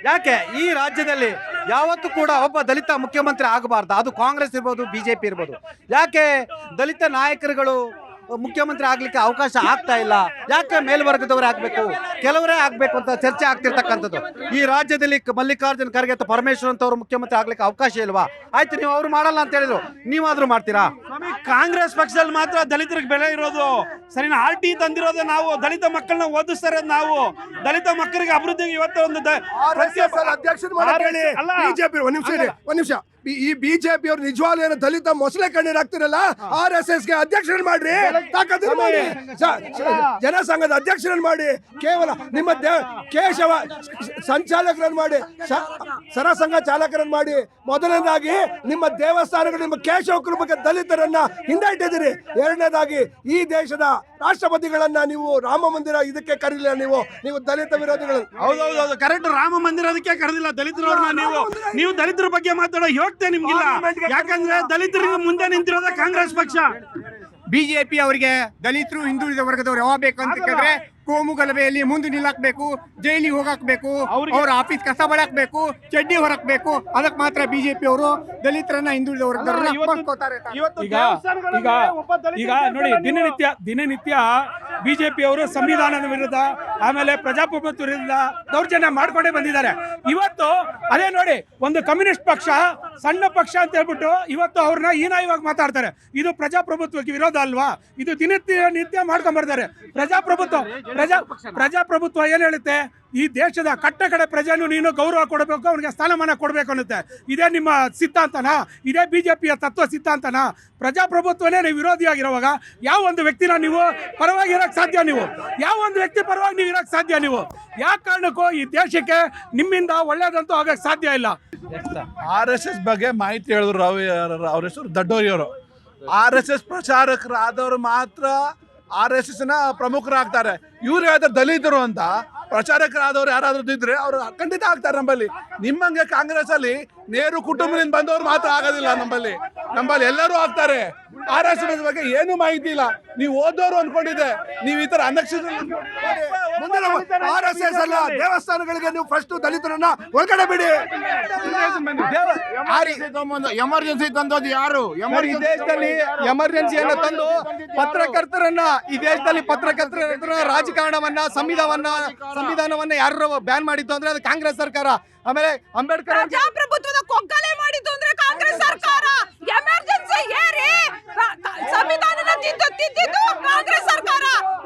ಯಾಕೆ ಈ ರಾಜ್ಯದಲ್ಲಿ ಯಾವತ್ತೂ ಕೂಡ ಒಬ್ಬ ದಲಿತ ಮುಖ್ಯಮಂತ್ರಿ ಆಗಬಾರ್ದು? ಅದು ಕಾಂಗ್ರೆಸ್ ಇರ್ಬೋದು, ಬಿಜೆಪಿ ಇರ್ಬೋದು. ಯಾಕೆ ದಲಿತ ನಾಯಕರುಗಳು ಮುಖ್ಯಮಂತ್ರಿ ಆಗ್ಲಿಕ್ಕೆ ಅವಕಾಶ ಆಗ್ತಾ ಇಲ್ಲ? ಯಾಕೆ ಮೇಲ್ವರ್ಗದವರೇ ಆಗ್ಬೇಕು, ಕೆಲವರೇ ಆಗ್ಬೇಕು ಅಂತ ಚರ್ಚೆ ಆಗ್ತಿರ್ತಕ್ಕಂಥದ್ದು. ಈ ರಾಜ್ಯದಲ್ಲಿ ಮಲ್ಲಿಕಾರ್ಜುನ್ ಖರ್ಗೆ ಅಥವಾ ಪರಮೇಶ್ವರ್ ಅಂತವ್ರು ಮುಖ್ಯಮಂತ್ರಿ ಆಗ್ಲಿಕ್ಕೆ ಅವಕಾಶ ಇಲ್ವಾ? ಆಯ್ತು, ನೀವು ಅವ್ರು ಮಾಡಲ್ಲ ಅಂತ ಹೇಳಿದ್ರು, ನೀವಾದ್ರೂ ಮಾಡ್ತೀರಾ? ಕಾಂಗ್ರೆಸ್ ಪಕ್ಷದಲ್ಲಿ ಮಾತ್ರ ದಲಿತರಿಗೆ ಬೆಲೆ ಇರೋದು. ಸರಿನಾ? RT ತಂದಿರೋದು ನಾವು, ದಲಿತ ಮಕ್ಕಳನ್ನ ಓದಿಸ್ತಾ ಇರೋದು ನಾವು, ದಲಿತ ಮಕ್ಕಳಿಗೆ ಅಭಿವೃದ್ಧಿಗೆ ಇವತ್ತು ಒಂದು ಬಿಜೆಪಿ ಒಂದ್ ನಿಮಿಷ ಈ ಬಿಜೆಪಿ ಅವ್ರು ನಿಜವಾಗ್ಲೂ ಏನೋ ದಲಿತ ಮೊಸಳೆ ಕಣ್ಣೀರ್ ಹಾಕ್ತಿರಲ್ಲ, RSS ಗೆ ಅಧ್ಯಕ್ಷರನ್ನ ಮಾಡ್ರಿ, ತಾಕತ್ತಿನ ಮಾಡಿ, ಜನಸಂಘದ ಅಧ್ಯಕ್ಷರನ್ನ ಮಾಡಿ, ಕೇವಲ ನಿಮ್ಮ ಕೇಶವ ಸಂಚಾಲಕರನ್ನ ಮಾಡಿ, ಸರಸಂಘ ಚಾಲಕರನ್ನ ಮಾಡಿ. ಮೊದಲನೇದಾಗಿ ನಿಮ್ಮ ದೇವಸ್ಥಾನಗಳು, ನಿಮ್ಮ ಕೇಶವ ಕುಟುಂಬಕ್ಕೆ ದಲಿತರನ್ನ ಹಿಂದಟ್ಟಿದ್ದೀರಿ. ಎರಡನೇದಾಗಿ ಈ ದೇಶದ ರಾಷ್ಟ್ರಪತಿಗಳನ್ನ ನೀವು ರಾಮ ಮಂದಿರ ಇದಕ್ಕೆ ಕರೀಲಿಲ್ಲ, ನೀವು ದಲಿತ ವಿರೋಧಿಗಳು. ಹೌದೌದು, ಕರೆಕ್ಟ್. ರಾಮ ಮಂದಿರ ಅದಕ್ಕೆ ಕರೆದಿಲ್ಲ ದಲಿತರವ್ರನ್ನ. ನೀವು ದಲಿತರ ಬಗ್ಗೆ ಮಾತಾಡೋ ಯೋಗ್ಯತೆ ನಿಮ್ಗಿಲ್ಲ. ಯಾಕಂದ್ರೆ ದಲಿತರಿಗೆ ಮುಂದೆ ನಿಂತಿರೋದ ಕಾಂಗ್ರೆಸ್ ಪಕ್ಷ. ಬಿಜೆಪಿ ಅವರಿಗೆ ದಲಿತರು ಹಿಂದುಳಿದ ವರ್ಗದವ್ರು ಯಾವ ಬೇಕು ಅಂತ ಕೇಳಿದ್ರೆ ಕೋಮು ಗಲಭೆಯಲ್ಲಿ ಮುಂದೆ ನಿಲ್ಲಾಕ್ಬೇಕು, ಜೈಲಿಗೆ ಹೋಗಾಕ್ಬೇಕು, ಅವ್ರ ಆಫೀಸ್ ಕಸ ಬಳಾಕ್ಬೇಕು, ಚಡ್ಡಿ ಹೊರಕ್ಬೇಕು. ಅದಕ್ಕೆ ಮಾತ್ರ ಬಿಜೆಪಿ ಅವರು ದಲಿತರನ್ನ ಹಿಂದುಳಿದ ವರ್ಗದವ್ರನ್ನ ಈಗ ನೋಡಿ, ದಿನನಿತ್ಯ ಬಿಜೆಪಿ ಅವರು ಸಂವಿಧಾನದ ವಿರುದ್ಧ, ಆಮೇಲೆ ಪ್ರಜಾಪ್ರಭುತ್ವ ವಿರುದ್ಧ ದೌರ್ಜನ್ಯ ಮಾಡ್ಕೊಂಡೇ ಬಂದಿದ್ದಾರೆ. ಇವತ್ತು ಅದೇ ನೋಡಿ, ಒಂದು ಕಮ್ಯುನಿಸ್ಟ್ ಪಕ್ಷ ಸಣ್ಣ ಪಕ್ಷ ಅಂತ ಹೇಳ್ಬಿಟ್ಟು ಇವತ್ತು ಅವ್ರನ್ನ ಹೀನಾಯವಾಗಿ ಮಾತಾಡ್ತಾರೆ. ಇದು ಪ್ರಜಾಪ್ರಭುತ್ವಕ್ಕೆ ವಿರೋಧ ಅಲ್ವಾ? ಇದು ನಿತ್ಯ ಮಾಡ್ಕೊಂಡ್ ಬರ್ತಾರೆ. ಪ್ರಜಾಪ್ರಭುತ್ವ ಏನ್ ಹೇಳುತ್ತೆ? ಈ ದೇಶದ ಕಡೆ ಪ್ರಜೆನೂ ನೀನು ಗೌರವ ಕೊಡಬೇಕು, ಅವನಿಗೆ ಸ್ಥಾನಮಾನ ಕೊಡಬೇಕು ಅನ್ನುತ್ತೆ. ಇದೇ ನಿಮ್ಮ ಸಿದ್ಧಾಂತನಾ? ಇದೇ ಬಿಜೆಪಿಯ ತತ್ವ ಸಿದ್ಧಾಂತನಾ? ಪ್ರಜಾಪ್ರಭುತ್ವನೇ ನೀವು ವಿರೋಧಿಯಾಗಿರುವಾಗ ಯಾವ ಒಂದು ವ್ಯಕ್ತಿನ ನೀವು ಪರವಾಗಿ ಇರಕ್ಕೆ ಸಾಧ್ಯ? ನೀವು ಯಾವ ಒಂದು ವ್ಯಕ್ತಿ ಪರವಾಗಿ ನೀವು ಇರಕ್ಕೆ ಸಾಧ್ಯ? ನೀವು ಯಾವ ಕಾರಣಕ್ಕೂ ಈ ದೇಶಕ್ಕೆ ನಿಮ್ಮಿಂದ ಒಳ್ಳೇದಂತೂ ಆಗಕ್ಕೆ ಸಾಧ್ಯ ಇಲ್ಲ. RSS ಬಗ್ಗೆ ಮಾಹಿತಿ ಹೇಳಿದ್ರು ಅವ್ರ ಹೆಸರು ದಡ್ಡೋರಿಯವರು. RSS ಪ್ರಚಾರಕರಾದವರು ಮಾತ್ರ RSS ನ ಪ್ರಮುಖರಾಗ್ತಾರೆ. ಇವ್ರು ಹೇಳಿದ್ರೆ ದಲಿತರು ಅಂತ ಪ್ರಚಾರಕರಾದವ್ರು ಯಾರಾದ್ರೂ ಇದ್ರೆ ಅವ್ರು ಖಂಡಿತ ಆಗ್ತಾರೆ. ನಿಮ್ಮಂಗೆ ಕಾಂಗ್ರೆಸ್ ಅಲ್ಲಿ ನೇರು ಕುಟುಂಬದಿಂದ ಬಂದವರು ಮಾತ್ರ ಆಗೋದಿಲ್ಲ. ನಮ್ಮಲ್ಲಿ ಎಲ್ಲರೂ ಆಗ್ತಾರೆ. RSS ಬಗ್ಗೆ ಏನು ಮಾಹಿತಿ ಇಲ್ಲ. ನೀವು ಓದೋರು ಅನ್ಕೊಂಡಿದ್ದೆ, ನೀವು ಈ ತರ ಅನಕ್ಷರ RSS ಅಲ್ಲ, ದೇವಸ್ಥಾನಗಳಿಗೆ ನೀವು ಫಸ್ಟ್ ದಲಿತರನ್ನ ಒಳಗಡೆ ಬಿಡಿ. ಎಮರ್ಜೆನ್ಸಿ ತಂದೋದು ಯಾರು? ಈ ದೇಶದಲ್ಲಿ ಎಮರ್ಜೆನ್ಸಿಯನ್ನು ತಂದು ಈ ದೇಶದಲ್ಲಿ ಪತ್ರಕರ್ತರ ರಾಜಕಾರಣವನ್ನ, ಸಂವಿಧಾನವನ್ನ ಯಾರು ಬ್ಯಾನ್ ಮಾಡಿದ್ದು ಅಂದ್ರೆ ಅದು ಕಾಂಗ್ರೆಸ್ ಸರ್ಕಾರ. ಆಮೇಲೆ ಅಂಬೇಡ್ಕರ್ ಪ್ರಜಾಪ್ರಭುತ್ವದ ಕೊಗ್ಗಲೆ ಮಾಡಿದ್ದು ಅಂದ್ರೆ ಕಾಂಗ್ರೆಸ್ ಸರ್ಕಾರ. ಎಮರ್ಜೆನ್ಸಿ ಏರಿ ಸಂವಿಧಾನನ ತಿದ್ದಿದ್ದು ಕಾಂಗ್ರೆಸ್ ಸರ್ಕಾರ.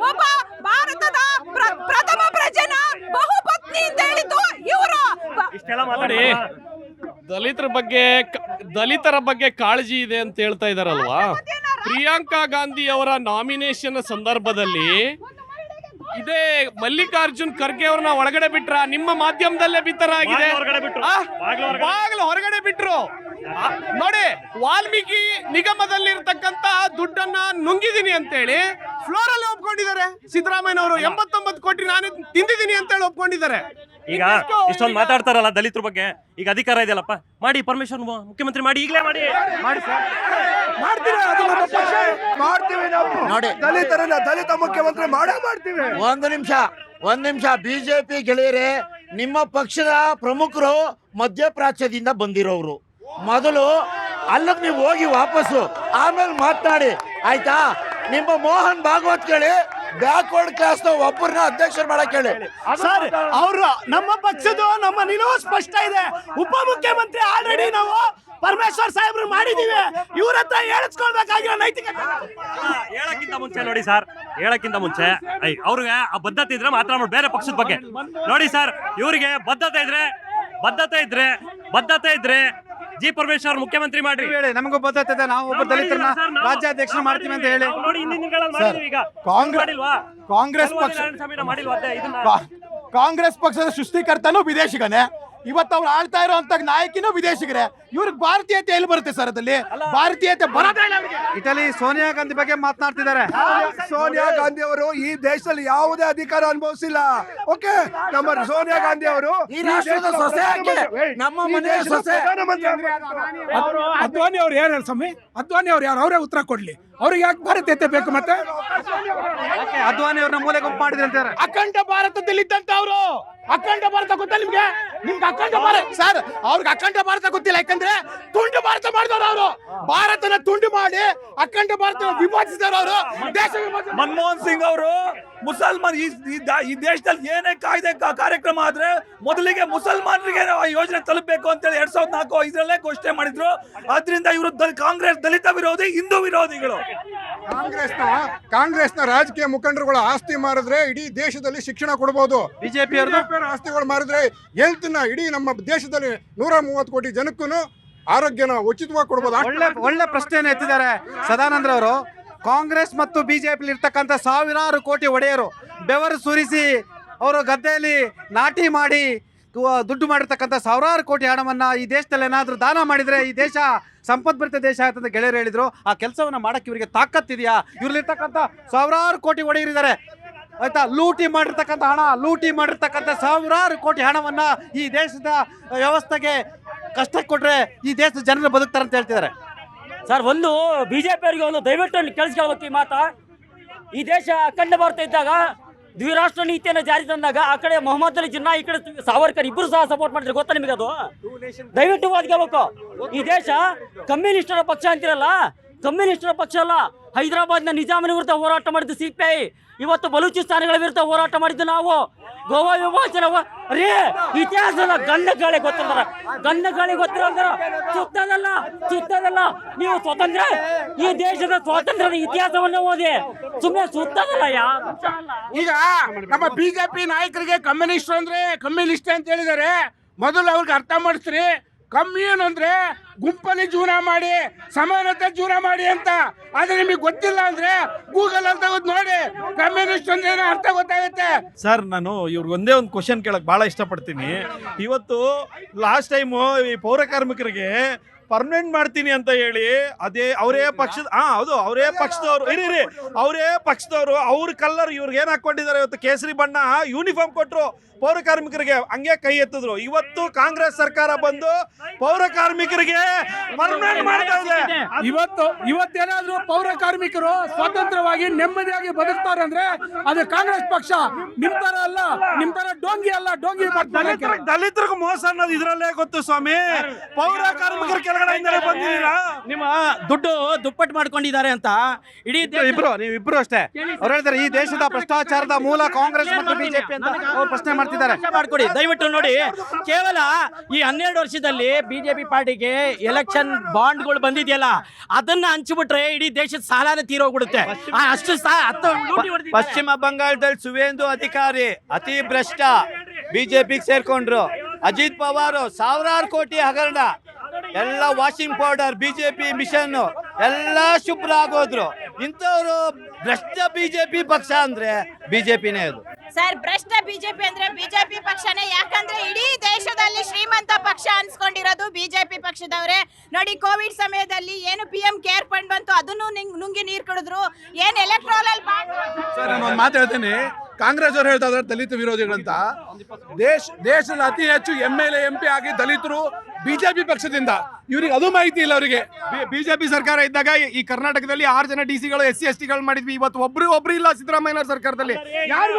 ಒಬ್ಬ ಭಾರತದ ಪ್ರಥಮ ಪ್ರಜೆನ ಬಹುಪತ್ನಿ ಅಂತ ಹೇಳಿದ್ದು ಇವರು. ನೋಡಿ, ದಲಿತರ ಬಗ್ಗೆ ಕಾಳಜಿ ಇದೆ ಅಂತ ಹೇಳ್ತಾ ಇದಾರಲ್ವಾ? ಪ್ರಿಯಾಂಕಾ ಗಾಂಧಿ ಅವರ ನಾಮಿನೇಷನ್ ಸಂದರ್ಭದಲ್ಲಿ ಇದೇ ಮಲ್ಲಿಕಾರ್ಜುನ್ ಖರ್ಗೆ ಅವ್ರನ್ನ ಒಳಗಡೆ ಬಿಟ್ರ? ನಿಮ್ಮ ಮಾಧ್ಯಮದಲ್ಲೇ ಬಿತ್ತರ ಆಗಿದೆ. ಬಾಗಿಲು ಹೊರಗಡೆ ಬಿಟ್ರು. ನೋಡಿ, ವಾಲ್ಮೀಕಿ ನಿಗಮದಲ್ಲಿರ್ತಕ್ಕಂತ ದುಡ್ಡನ್ನ ನುಂಗಿದೀನಿ ಅಂತೇಳಿ ಫ್ಲೋರ್ ಅಲ್ಲಿ ಒಪ್ಕೊಂಡಿದ್ದಾರೆ ಸಿದ್ದರಾಮಯ್ಯನವರು. 89 ಕೋಟಿ ನಾನು ತಿಂದಿದ್ದೀನಿ ಅಂತ ಹೇಳಿ ಒಪ್ಕೊಂಡಿದ್ದಾರೆ. ಈಗ ಇಷ್ಟೊಂದು ಮಾತಾಡ್ತಾರಲ್ಲ ದಲಿತರ ಬಗ್ಗೆ, ಈಗ ಅಧಿಕಾರ ಇದೆಯಲ್ಲಪ್ಪ, ಮಾಡಿ ಪರಮೇಶ್ವರ್ ಮುಖ್ಯಮಂತ್ರಿ ಮಾಡಿ, ಈಗಲೇ ಮಾಡಿ ಮಾಡ್ತೀವಿ ನಾವು. ದಲಿತರನ್ನ ದಲಿತ ಮುಖ್ಯಮಂತ್ರಿ ಮಾಡ್ತೀವಿ. ಒಂದು ನಿಮಿಷ ಬಿಜೆಪಿ ಗೆಳೆಯರೇ, ನಿಮ್ಮ ಪಕ್ಷದ ಪ್ರಮುಖರು ಮಧ್ಯಪ್ರಾಚ್ಯದಿಂದ ಬಂದಿರೋರು. ಮೊದಲು ಅಲ್ಲಿಗೆ ನೀವು ಹೋಗಿ ವಾಪಸ್ಸು, ಆಮೇಲೆ ಮಾತನಾಡಿ, ಆಯ್ತಾ? ನಿಮ್ಮ ಮೋಹನ್ ಭಾಗವತ್ ಕೇಳಿ, ಬ್ಯಾಕ್ವರ್ಡ್ ಕ್ಲಾಸ್ ಒಬ್ಬರನ್ನ ಅಧ್ಯಕ್ಷರು ಮಾಡಕ್ ಹೇಳಿ. ಸರ್, ಅವರು ನಮ್ಮ ಪಕ್ಷದ ನಮ್ಮ ನಿಲುವು ಸ್ಪಷ್ಟ ಇದೆ. ಉಪಮುಖ್ಯಮಂತ್ರಿ ಆಲ್ರೆಡಿ ನಾವು ಪರಮೇಶ್ವರ್ ಸಾಹೇಬ್ರು ಮಾಡಿದೀವಿ. ಇವ್ರ ಹತ್ರ ಹೇಳಿಸ್ಕೊಳ್ಬೇಕಾಗಿರೋ ನೈತಿಕತೆ ಹೇಳಕ್ಕಿಂತ ಮುಂಚೆ ನೋಡಿ ಸರ್, ಹೇಳಕ್ಕಿಂತ ಮುಂಚೆ ಅವ್ರಿಗೆ ಆ ಬದ್ಧತೆ ಇದ್ರೆ ಮಾತ್ರ ಮಾಡಿ ಬೇರೆ ಪಕ್ಷದ ಬಗ್ಗೆ ನೋಡಿ ಸರ್. ಇವರಿಗೆ ಬದ್ಧತೆ ಇದ್ರೆ ಜಿ ಪರಮೇಶ್ವರ್ ಮುಖ್ಯಮಂತ್ರಿ ಮಾಡ್ರಿ. ನಮಗೂ ಬದ್ಧತೆ ಇದೆ, ನಾವು ಒಬ್ಬ ದಲಿತರನ್ನ ರಾಜ್ಯಾಧ್ಯಕ್ಷ ಮಾಡ್ತೀವಿ ಅಂತ ಹೇಳಿ. ಕಾಂಗ್ರೆಸ್ ಪಕ್ಷದ ಸೃಷ್ಟಿಕರ್ತನೂ ವಿದೇಶಿಗನೇ. ಇವತ್ತು ಅವ್ರು ಆಳ್ತಾ ಇರುವಂತ ನಾಯಕಿನೂ ವಿದೇಶಿಗರೇ. ಇವ್ರಿಗೆ ಭಾರತೀಯತೆ ಎಲ್ಲಿ ಬರುತ್ತೆ ಸರ್? ಅದಲ್ಲಿ ಭಾರತೀಯತೆ ಬರೋದೇ ಇಲ್ಲ ಅವರಿಗೆ. ಇಟಲಿ ಸೋನಿಯಾ ಗಾಂಧಿ ಬಗ್ಗೆ ಮಾತನಾಡ್ತಿದ್ದಾರೆ. ಸೋನಿಯಾ ಗಾಂಧಿ ಅವರು ಈ ದೇಶದಲ್ಲಿ ಯಾವುದೇ ಅಧಿಕಾರ ಅನುಭವಿಸಿಲ್ಲ. ಓಕೆ, ನಮ್ಮ ಸೋನಿಯಾ ಗಾಂಧಿ ಅವರು ಈ ರಾಷ್ಟ್ರದ ಸೊಸೆ, ನಮ್ಮ ಮನೆಯ ಸೊಸೆ. ಅದ್ವಾನಿ ಅವ್ರು ಯಾರು ಸ್ವಾಮಿ? ಅದ್ವಾನಿ ಅವ್ರು ಯಾರು? ಅವರೇ ಉತ್ತರ ಕೊಡ್ಲಿ. ಅವ್ರಿಗೆ ಯಾಕೆ ಭಾರತೀಯತೆ ಬೇಕು ಮತ್ತೆ? ಯಾಕೆ ಅದ್ವಾನಿ ಅವ್ರನ್ನ ಮೂಲೆ ಗುಂಪು ಮಾಡಿದ್ರಿ ಅಂತಾರೆ. ಅಖಂಡ ಭಾರತದಲ್ಲಿದ್ದಂತ ಅವರು ಅಖಂಡ ಭಾರತ ಗೊತ್ತಾ ನಿಮ್ಗೆ? ಅಖಂಡ ಭಾರತ ಸರ್, ಅವ್ರಿಗೆ ಅಖಂಡ ಭಾರತ ಗೊತ್ತಿಲ್ಲ. ಯಾಕಂದ್ರೆ ತುಂಡು ಭಾರತ ಮಾಡಿದವರು ಅವರು. ಭಾರತನ ತುಂಡು ಮಾಡಿ ಅಖಂಡ ಭಾರತ ವಿಭಜಿಸಿದವರು ಅವರು. ದೇಶ ಮನಮೋಹನ್ ಸಿಂಗ್ ಅವರು ಮುಸಲ್ಮಾನ್ ಈ ದೇಶದಲ್ಲಿ ಏನೇ ಕಾಯ್ದೆ ಕಾರ್ಯಕ್ರಮ ಆದ್ರೆ ಮೊದಲಿಗೆ ಮುಸಲ್ಮಾನರಿಗೆ ಯೋಜನೆ ತಲುಪಬೇಕು ಅಂತೇಳಿ 2004-5 ಘೋಷಣೆ ಮಾಡಿದ್ರು. ಆದ್ರಿಂದ ಇವರು ಕಾಂಗ್ರೆಸ್ ದಲಿತ ವಿರೋಧಿ, ಹಿಂದೂ ವಿರೋಧಿಗಳು. ಕಾಂಗ್ರೆಸ್ನ ರಾಜಕೀಯ ಮುಖಂಡರುಗಳ ಆಸ್ತಿ ಮಾರಿದ್ರೆ ಇಡೀ ದೇಶದಲ್ಲಿ ಶಿಕ್ಷಣ ಕೊಡಬಹುದು. ಬಿಜೆಪಿ ಆಸ್ತಿಗಳು ಮಾರಿದ್ರೆ ಹೆಲ್ತ್ ನ ಇಡೀ ನಮ್ಮ ದೇಶದಲ್ಲಿ 130 ಕೋಟಿ ಜನಕ್ಕೂ ಆರೋಗ್ಯನ ಉಚಿತವಾಗಿ ಕೊಡಬಹುದು. ಒಳ್ಳೆ ಪ್ರಶ್ನೆಯನ್ನು ಎತ್ತಿದ್ದಾರೆ ಸದಾನಂದ್ರ ಅವರು. ಕಾಂಗ್ರೆಸ್ ಮತ್ತು ಬಿಜೆಪಿ ಇರ್ತಕ್ಕಂಥ ಸಾವಿರಾರು ಕೋಟಿ ಒಡೆಯರು ಬೆವರು ಸುರಿಸಿ ಅವರು ಗದ್ದೆಯಲ್ಲಿ ನಾಟಿ ಮಾಡಿ ದುಡ್ಡು ಮಾಡಿರ್ತಕ್ಕಂಥ ಸಾವಿರಾರು ಕೋಟಿ ಹಣವನ್ನ ಈ ದೇಶದಲ್ಲಿ ಏನಾದರೂ ದಾನ ಮಾಡಿದ್ರೆ ಈ ದೇಶ ಸಂಪದ್ಭರಿತ ದೇಶ ಆಯ್ತಂತ ಗೆಳೆಯರು ಹೇಳಿದ್ರು. ಆ ಕೆಲಸವನ್ನ ಮಾಡಕ್ಕೆ ಇವರಿಗೆ ತಾಕತ್ತಿದೆಯಾ? ಇವ್ರಲ್ಲಿರ್ತಕ್ಕಂಥ ಸಾವಿರಾರು ಕೋಟಿ ಒಡೆಯರಿದ್ದಾರೆ ಆಯ್ತಾ. ಲೂಟಿ ಮಾಡಿರ್ತಕ್ಕಂಥ ಸಾವಿರಾರು ಕೋಟಿ ಹಣವನ್ನ ಈ ದೇಶದ ವ್ಯವಸ್ಥೆಗೆ ಕಷ್ಟಕ್ಕೆ ಕೊಟ್ರೆ ಈ ದೇಶದ ಜನರು ಬದುಕ್ತಾರೆ ಅಂತ ಹೇಳ್ತಿದ್ದಾರೆ. ಸರ್, ಒಂದು ಬಿಜೆಪಿ ಅವರಿಗೆ ಒಂದು ದಯವಿಟ್ಟು ಕೇಳಿಸ್ಕೊಳ್ಬೇಕು ಈ ಮಾತಾ. ಈ ದೇಶ ಅಖಂಡ ಭಾರತ ಇದ್ದಾಗ ದ್ವಿರಾಷ್ಟ್ರ ನೀತಿಯನ್ನು ಜಾರಿ ತಂದಾಗ ಆ ಕಡೆ ಮೊಹಮ್ಮದ್ ಅಲಿ ಜಿನ್ನಾ, ಈ ಕಡೆ ಸಾವರ್ಕರ್ ಇಬ್ಬರು ಸಹ ಸಪೋರ್ಟ್ ಮಾಡಿದ್ರೆ ಗೊತ್ತಾ ನಿಮಗೆ? ಅದು ದಯವಿಟ್ಟು ಓದ್ಕೋಬೇಕು. ಈ ದೇಶ ಕಮ್ಯುನಿಸ್ಟರ ಪಕ್ಷ ಅಂತಿರಲ್ಲ, ಕಮ್ಯುನಿಸ್ಟರ ಪಕ್ಷ ಅಲ್ಲ. ಹೈದರಾಬಾದ್ನ ನಿಜಾಮನ ವಿರುದ್ಧ ಹೋರಾಟ ಮಾಡಿದ್ದು ಸಿಪಿಐ, ಇವತ್ತು ಬಲೂಚಿಸ್ತಾನಿಗಳ ವಿರುದ್ಧ ಹೋರಾಟ ಮಾಡಿದ್ದು ನಾವು. ಗೋವಾ ವಿಭಜನೆ ರೀ ಇತಿಹಾಸದ ಗಂಡ ಗಾಳಿ ಗೊತ್ತಿರೋದ್ರ ಸುತ್ತದಲ್ಲ. ನೀವು ಸ್ವತಂತ್ರ ಈ ದೇಶದ ಸ್ವಾತಂತ್ರ್ಯದ ಇತಿಹಾಸವನ್ನ ಓದಿ, ಸುಮ್ಮನೆ ಸುತ್ತದಲ್ಲ. ಈಗ ನಮ್ಮ ಬಿಜೆಪಿ ನಾಯಕರಿಗೆ ಕಮ್ಯುನಿಸ್ಟ್ ಅಂದ್ರೆ ಕಮ್ಯುನಿಸ್ಟ್ ಅಂತ ಹೇಳಿದ್ದಾರೆ. ಮೊದಲು ಅವ್ರಿಗೆ ಅರ್ಥ ಮಾಡಿಸ್ರಿ. ಕಮ್ಯೂನ್ ಅಂದ್ರೆ ಗುಂಪಲ್ಲಿ ಜೀವನ ಮಾಡಿ, ಸಮಾನತೆ ಜೀವನ ಮಾಡಿ ಅಂತ. ಆದ್ರೆ ನಿಮಗೆ ಗೊತ್ತಿಲ್ಲ ಅಂದ್ರೆ ಗೂಗಲ್ ಅಂತ ನೋಡಿ ಕಮ್ಯುನಿಸ್ಟ್ ಅಂದ್ರೆ ಅರ್ಥ ಗೊತ್ತಾಗುತ್ತೆ. ಸರ್, ನಾನು ಇವ್ರಿಗೆ ಒಂದೇ ಒಂದು ಕ್ವಶನ್ ಕೇಳಕ್ ಬಹಳ ಇಷ್ಟಪಡ್ತೀನಿ. ಇವತ್ತು ಲಾಸ್ಟ್ ಟೈಮು ಈ ಪೌರ ಕಾರ್ಮಿಕರಿಗೆ ಪರ್ಮನೆಂಟ್ ಮಾಡ್ತೀನಿ ಅಂತ ಹೇಳಿ ಅವರೇ ಪಕ್ಷದವರು ಅವ್ರ ಕಲ್ಲರ್ ಇವ್ರಿಗೆ ಏನ್ ಹಾಕೊಂಡಿದ್ದಾರೆ, ಇವತ್ತು ಕೇಸರಿ ಬಣ್ಣ ಯೂನಿಫಾರ್ಮ್ ಕೊಟ್ರು ಪೌರ ಕಾರ್ಮಿಕರಿಗೆ, ಹಂಗೆ ಕೈ ಎತ್ತಿದ್ರು. ಇವತ್ತು ಕಾಂಗ್ರೆಸ್ ಸರ್ಕಾರ ಬಂದು ಪೌರ ಕಾರ್ಮಿಕರಿಗೆ ಪರ್ಮನೆಂಟ್ ಮಾಡ್ತಾ ಇದೆ. ಇವತ್ತೇನಾದ್ರೂ ಪೌರ ಕಾರ್ಮಿಕರು ಸ್ವತಂತ್ರವಾಗಿ ನೆಮ್ಮದಿಯಾಗಿ ಬದುಕ್ತಾರೆ ಅಂದ್ರೆ ಅದು ಕಾಂಗ್ರೆಸ್ ಪಕ್ಷ. ನಿಮ್ ತರ ಅಲ್ಲ, ನಿಮ್ ತರ ಡೋಂಗಿ ಅಲ್ಲ. ಡೋಂಗಿ ದಲಿತರಿಗೆ ಮೋಸ ಅನ್ನೋದು ಇದ್ರಲ್ಲೇ ಗೊತ್ತು ಸ್ವಾಮಿ. ಪೌರ ಕಾರ್ಮಿಕರ ಕೆಳಗಡೆ ಬಂದಿದ್ದೀರಾ, ನಿಮ್ಮ ದುಡ್ಡು ದುಪ್ಪಟ್ಟು ಮಾಡ್ಕೊಂಡಿದ್ದಾರೆ ಅಂತ ಇಡೀ ನೀವಿಬ್ರು ಅಷ್ಟೇ. ಅವ್ರು ಹೇಳ್ತಾರೆ ಈ ದೇಶದ ಭ್ರಷ್ಟಾಚಾರದ ಮೂಲ ಕಾಂಗ್ರೆಸ್ ಮತ್ತು ಬಿಜೆಪಿ ಅಂತ ಅವ್ರು ಪ್ರಶ್ನೆ ಮಾಡ್ತಿದ್ದಾರೆ. ಮಾಡ್ಕೊಡಿ ದಯವಿಟ್ಟು ನೋಡಿ. ಕೇವಲ ಈ 12 ವರ್ಷದಲ್ಲಿ ಬಿಜೆಪಿ ಪಾರ್ಟಿಗೆ ಎಲೆಕ್ಷನ್ ಬಾಂಡ್ಗಳು ಬಂದಿದೆಯಲ್ಲ, ಅದನ್ನ ಹಂಚಿಬಿಟ್ರೆ ಇಡೀ ದೇಶದ ಸಾಲನೇ ತೀರೋಗ್ಬಿಡುತ್ತೆ. ಅಷ್ಟು ಪಶ್ಚಿಮ ಬಂಗಾಳದಲ್ಲಿ ಸುವೇಂದು ಅಧಿಕಾರಿ ಅತಿ ಭ್ರಷ್ಟ, ಬಿಜೆಪಿಗೆ ಸೇರ್ಕೊಂಡ್ರು. ಅಜಿತ್ ಪವಾರ್ ಸಾವಿರಾರು ಕೋಟಿ ಹಗರಣ, ಎಲ್ಲ ವಾಷಿಂಗ್ ಪೌಡರ್, ಬಿಜೆಪಿ ಮಿಷನ್ ಎಲ್ಲ ಶುಭ್ರ ಆಗೋದ್ರು. ಇಂಥವ್ರು ಭ್ರಷ್ಟ ಬಿಜೆಪಿ ಪಕ್ಷ ಅಂದ್ರೆ ಬಿಜೆಪಿನೇ ಅದು. ಸರ್, ಭ್ರಷ್ಟ ಬಿಜೆಪಿ ಅಂದ್ರೆ ಬಿಜೆಪಿ ಪಕ್ಷನೇ. ಯಾಕಂದ್ರೆ ಇಡೀ ದೇಶದಲ್ಲಿ ಶ್ರೀಮಂತ ಪಕ್ಷ ಅನ್ಸ್ಕೊಂಡಿರೋದು ಬಿಜೆಪಿ ಪಕ್ಷದವ್ರೆ. ನೋಡಿ, ಕೋವಿಡ್ ಸಮಯದಲ್ಲಿ ಏನು PM ಕೇರ್ ಫಂಡ್ ಬಂತು, ಅದನ್ನು ನುಂಗಿ ನೀರ್ ಕುಡಿದ್ರು. ಏನ್ ಎಲೆಕ್ಟ್ರೋಲ್ ಸರ್, ನಾನು ಒಂದು ಮಾತು ಹೇಳ್ತೇನೆ. ಕಾಂಗ್ರೆಸ್ ಅವ್ರು ಹೇಳ್ತಾ ಇದ್ದಾರೆ ದಲಿತ ವಿರೋಧಿಗಳಂತ. ದೇಶದ ಅತಿ ಹೆಚ್ಚು MLA MP ಆಗಿ ದಲಿತರು ಬಿಜೆಪಿ ಪಕ್ಷದಿಂದ. ಇವ್ರಿಗೆ ಅದು ಮಾಹಿತಿ ಇಲ್ಲ. ಅವರಿಗೆ ಬಿಜೆಪಿ ಸರ್ಕಾರ ಇದ್ದಾಗ ಈ ಕರ್ನಾಟಕದಲ್ಲಿ 6 ಜನ DC-ಗಳು SC ST ಗಳು ಮಾಡಿದ್ವಿ. ಇವತ್ತು ಒಬ್ರು ಇಲ್ಲ ಸಿದ್ದರಾಮಯ್ಯ ಸರ್ಕಾರದಲ್ಲಿ. ಯಾರು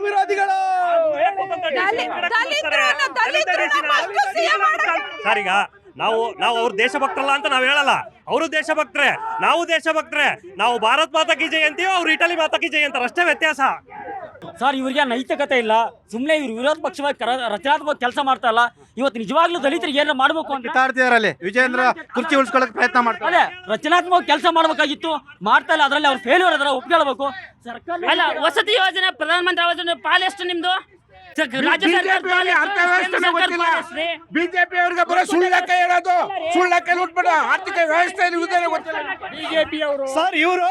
ವಿರೋಧಿಗಳು? ಸರ್, ಈಗ ನಾವು ಅವ್ರ ದೇಶಭಕ್ತರಲ್ಲ ಅಂತ ನಾವು ಹೇಳಲ್ಲ. ಅವರು ದೇಶಭಕ್ತರೇ, ನಾವು ದೇಶಭಕ್ತರೇ. ನಾವು ಭಾರತ್ ಮಾತಾ ಕಿ ಜೈ ಅಂತೀವಿ, ಅವ್ರು ಇಟಲಿ ಮಾತಾ ಕಿ ಜೈ ಅಂತಾರೆ. ಅಷ್ಟೇ ವ್ಯತ್ಯಾಸ. ಸರ್, ಇವ್ರಿಗೆ ನೈತಿಕತೆ ಇಲ್ಲ. ಸುಮ್ಮನೆ ಇವ್ರು ವಿರೋಧ ಪಕ್ಷವಾಗಿ ರಚನಾತ್ಮಕ ಕೆಲಸ ಮಾಡ್ತಾ ಇಲ್ಲ. ಇವತ್ತು ನಿಜವಾಗ್ಲೂ ದಲಿತರಿಗೆ ಏನಾರ ಮಾಡ್ಬೇಕು ಅಂತ ಕಿತ್ತಾಡ್ತಿದಾರಲ್ಲಿ. ವಿಜೇಂದ್ರ ಕುರ್ಚಿ ಉಳಿಸ್ಕೊಳ್ಳೋಕೆ ಪ್ರಯತ್ನ ಮಾಡ್ತಾರೆ. ರಚನಾತ್ಮಕ ಕೆಲಸ ಮಾಡ್ಬೇಕಾಗಿತ್ತು, ಮಾಡ್ತಾ ಇಲ್ಲ. ಅದರಲ್ಲಿ ಅವ್ರು ಫೇಲ್ಯೂರ್ ಅದರ ಒಪ್ಕೊಳ್ಳಬೇಕು. ಸರ್ಕಾರ ಅಲ್ಲ, ವಸತಿ ಯೋಜನೆ, ಪ್ರಧಾನಮಂತ್ರಿ ಆವಾಸ್ ಯೋಜನೆ ಪಾಲ್ ಎಷ್ಟು ನಿಮ್ದು? ಬಿಜೆಪಿ ಅವರಿಗೆ ಬರೋ ಸುಳ್ಳು ಲೆಕ್ಕ ಹೇಳೋದು, ಸುಳ್ಳು ಲೆಕ್ಕ ಉಟ್ಬಿಟ್ಟು ಆರ್ಥಿಕ ವ್ಯವಸ್ಥೆ ಗೊತ್ತಿಲ್ಲ ಬಿಜೆಪಿ ಅವರು. ಸರ್, ಇವರು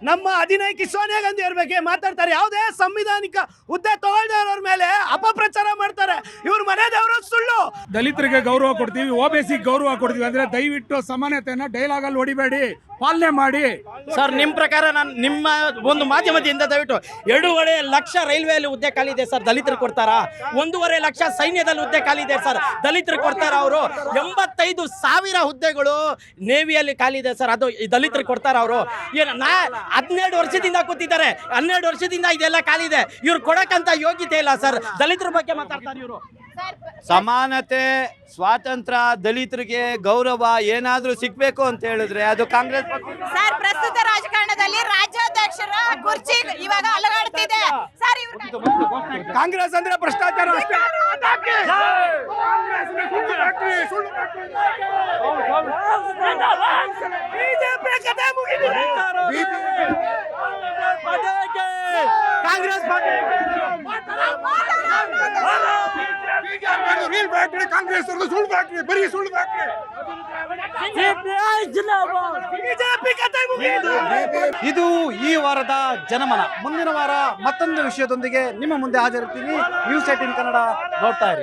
ನಮ್ಮ ಅಧಿನಾಯಕಿ ಸೋನಿಯಾ ಗಾಂಧಿ ಅವ್ರ ಬಗ್ಗೆ ಮಾತಾಡ್ತಾರೆ. ಯಾವುದೇ ಸಂವಿಧಾನಿಕ ಹುದ್ದೆ ತಗೊಳ್ದವ್ರ ಮೇಲೆ ಅಪಪ್ರಚಾರ ಮಾಡ್ತಾರೆ. ಇವ್ರ ಮನೆ ದೇವರು ಸುಳ್ಳು. ದಲಿತರಿಗೆ ಗೌರವ ಕೊಡ್ತೀವಿ, OBC ಗೌರವ ಕೊಡ್ತೀವಿ ಅಂದ್ರೆ ದಯವಿಟ್ಟು ಸಮಾನತೆಯನ್ನ ಡೈಲಾಗ್ ಅಲ್ಲಿ ಹೊಡಿಬೇಡಿ, ಪಾಲನೆ ಮಾಡಿ. ಸರ್ ನಿಮ್ಮ ಪ್ರಕಾರ ನಾನು ನಿಮ್ಮ ಒಂದು ಮಾಧ್ಯಮದಿಂದ ದಯವಿಟ್ಟು 2.5 ಲಕ್ಷ ರೈಲ್ವೆಯಲ್ಲಿ ಹುದ್ದೆ ಖಾಲಿ ಇದೆ ಸರ್, ದಲಿತರಿಗೆ ಕೊಡ್ತಾರಾ? 1.5 ಲಕ್ಷ ಸೈನ್ಯದಲ್ಲಿ ಹುದ್ದೆ ಖಾಲಿ ಇದೆ ಸರ್, ದಲಿತರಿಗೆ ಕೊಡ್ತಾರ? ಅವರು 85,000 ಹುದ್ದೆಗಳು ನೇವಿಯಲ್ಲಿ ಖಾಲಿ ಇದೆ ಸರ್, ಅದು ದಲಿತರಿಗೆ ಕೊಡ್ತಾರ? ಅವರು 12 ವರ್ಷದಿಂದ ಕೂತಿದ್ದಾರೆ, 12 ವರ್ಷದಿಂದ ಇದೆಲ್ಲ ಖಾಲಿ ಇದೆ, ಇವ್ರು ಕೊಡಕ್ಕಂತ ಯೋಗ್ಯತೆ ಇಲ್ಲ ಸರ್. ದಲಿತರ ಬಗ್ಗೆ ಮಾತಾಡ್ತಾರೆ ಇವರು. ಸಮಾನತೆ, ಸ್ವಾತಂತ್ರ್ಯ, ದಲಿತರಿಗೆ ಗೌರವ ಏನಾದ್ರೂ ಸಿಗ್ಬೇಕು ಅಂತ ಹೇಳಿದ್ರೆ ಅದು ಕಾಂಗ್ರೆಸ್ ಸರ್ ಪ್ರಸ್ತುತ ರಾಜಕಾರಣದಲ್ಲಿ ರಾಜ್ಯಾಧ್ಯಕ್ಷರ ಕುರ್ಚಿ ಇವಾಗ ಅಲಗಾಡ್ತಿದೆ ಸರ್. ಕಾಂಗ್ರೆಸ್ ಅಂದ್ರೆ ಭ್ರಷ್ಟಾಚಾರ ಅಷ್ಟೇ. ಕಾಂಗ್ರೆಸ್ ಕಾಂಗ್ರೆಸ್ ಸುಳ್ಳು ಫ್ಯಾಕ್ಟ್ರಿ, ಬರೀ ಸುಳ್ಳು ಫ್ಯಾಕ್ಟ್ರಿ. ಇದು ಈ ವಾರದ ಜನಮನ. ಮುಂದಿನ ವಾರ ಮತ್ತೊಂದು ವಿಷಯದೊಂದಿಗೆ ನಿಮ್ಮ ಮುಂದೆ ಹಾಜರಿರ್ತೀನಿ. ನ್ಯೂಸ್ 18 ಕನ್ನಡ ನೋಡ್ತಾ ಇರಿ.